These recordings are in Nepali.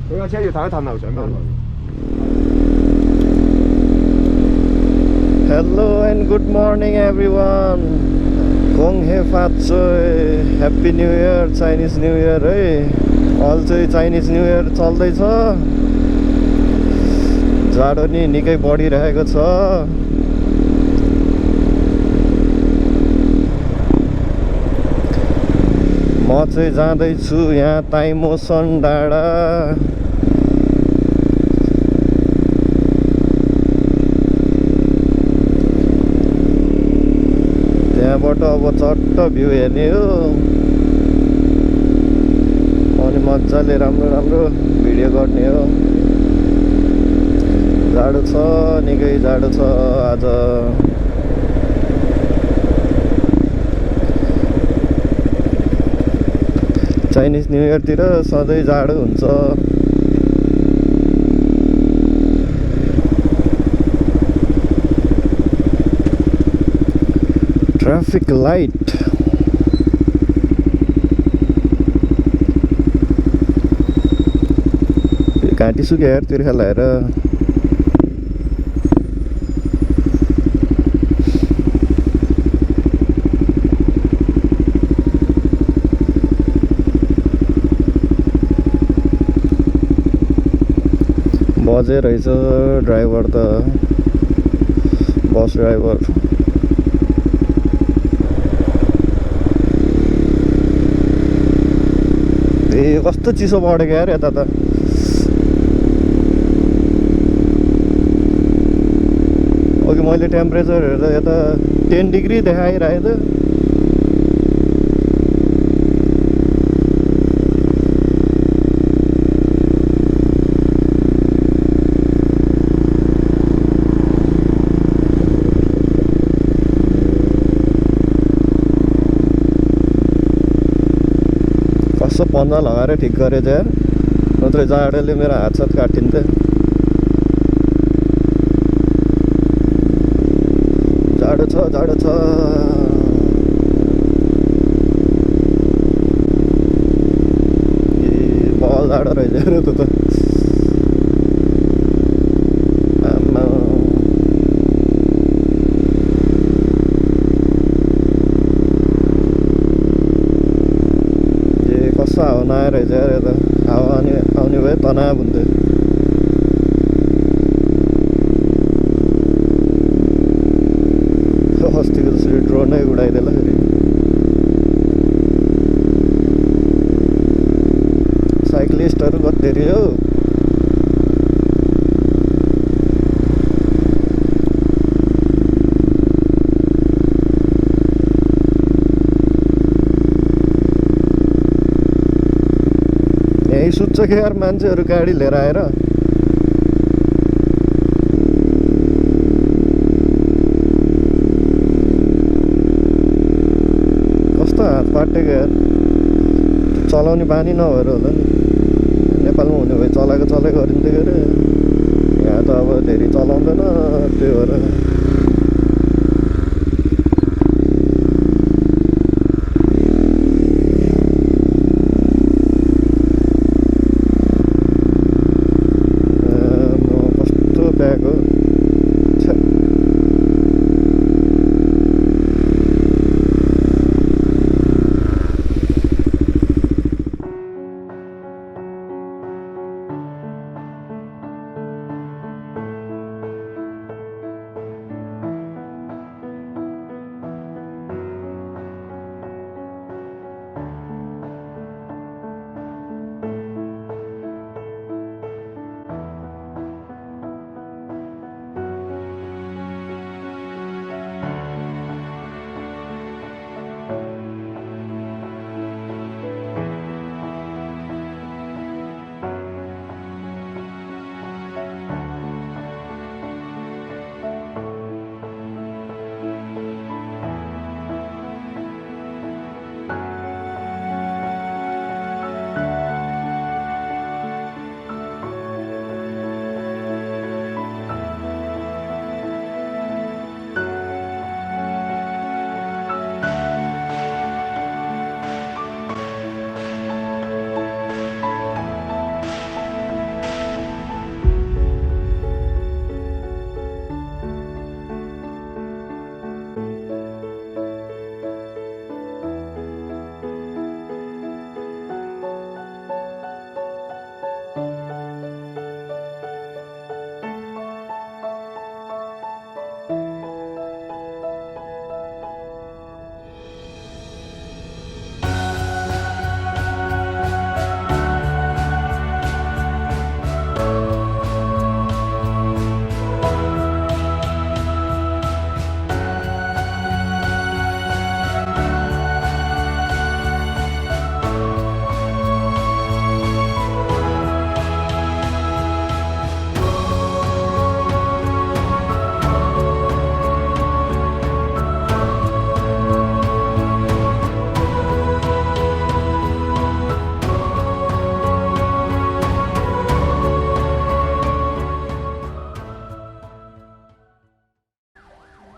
佢架車要唞一唞後上翻去。Hello and good morning everyone. Gong He Fat Choi. Happy New Year, Chinese New Year है. All चाहिँ Chinese New Year चल्दैछ. जाडो नि निकै बढिरहेको छ. म चाहिँ जाँदैछु यहाँ ताइ मो सन डाँडा. त्यहाँबाट अब चट्ट भ्यू हेर्ने हो अनि मजाले राम्रो राम्रो भिडियो गर्ने हो. जाडो छ, निकै जाडो छ आज. चाइनिज न्यु इयरतिर सधैँ जाडो हुन्छ. ट्राफिक लाइट घाँटी सुक्यो यार तिर्खा लाएर. बजे रहेछ ड्राइभर त, बस ड्राइभर. ए कस्तो चिसो बढेको यार यता त. अघि मैले टेम्परेचर हेर्दा यता 10 डिग्री देखाइरहेको थियो. कसो पन्जा लगाएर ठिक गरेछ यार, नत्र जाडोले मेरो हातसात काटिन्थ्यो. जाडो छ, जाडो छ. ए बल जाडो रहेछ अरे त. आम्मा ए कस्तो हावा नआइरहेछ यार यता. हावा आउने भए तनाव हुन्थ्यो. अस्तिको जसरी ड्रोनै उडाइदिएला फेरि. साइक्लिस्टहरू कति हो. यहीँ सुत्छ कि यार मान्छेहरू गाडी लिएर आएर. हात पाटेको यार. चलाउने बानी नभएर होला नि. नेपालमा हुने भए चलाएको गरिन्थ्यो अरे. यहाँ त अब धेरै चलाउँदैन त्यही भएर. कस्तो प्याक हो.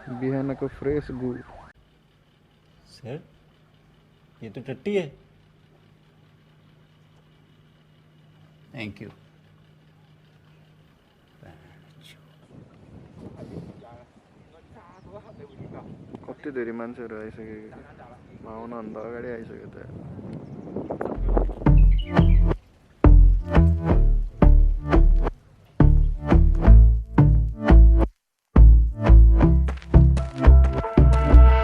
बिहानको फ्रेस गुड। सर ये तो टट्टी है। Thank you. कति धेरै मान्छेहरू आइसकेको आउनुभन्दा अगाडि आइसक्यो त।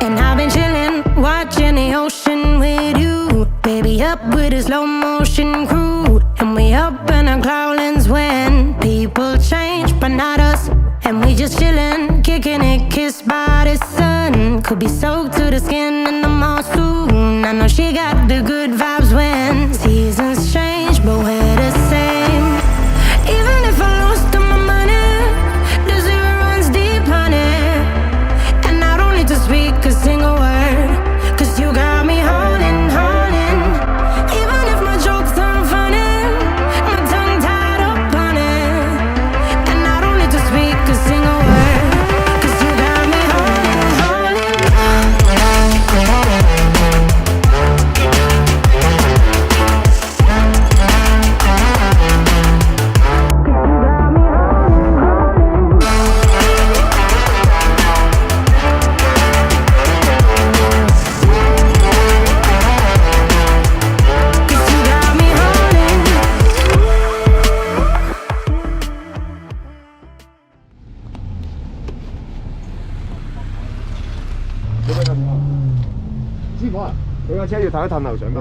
And I've been chillin', watching the ocean with you. Baby, up with a slow motion crew. And we up in our clouds when people change, but not us. And we just chillin', kicking it, kissed by the sun. Could be soaked to the skin in the mall soon. I know she got the good vibes when seasons change, but we're the same. Even if I lost all my money, the zero runs deep, honey. And I don't need to speak a single word, 'cause you got me holding, holding. Even if my jokes aren't funny, my tongue tied up on it. And I don't need to speak a single word, 'cause you got me holding, holding.佢架車要睇一探樓上邊。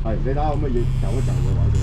係，你睇下可唔可以走一走個位先。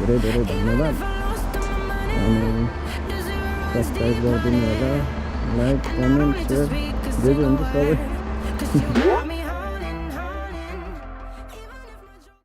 धेरै धेरै धन्यवाद। अनि सब्सक्राइब गरिदिनु होला, लाइक कमेन्ट सेयर जे जे हुन्छ सबै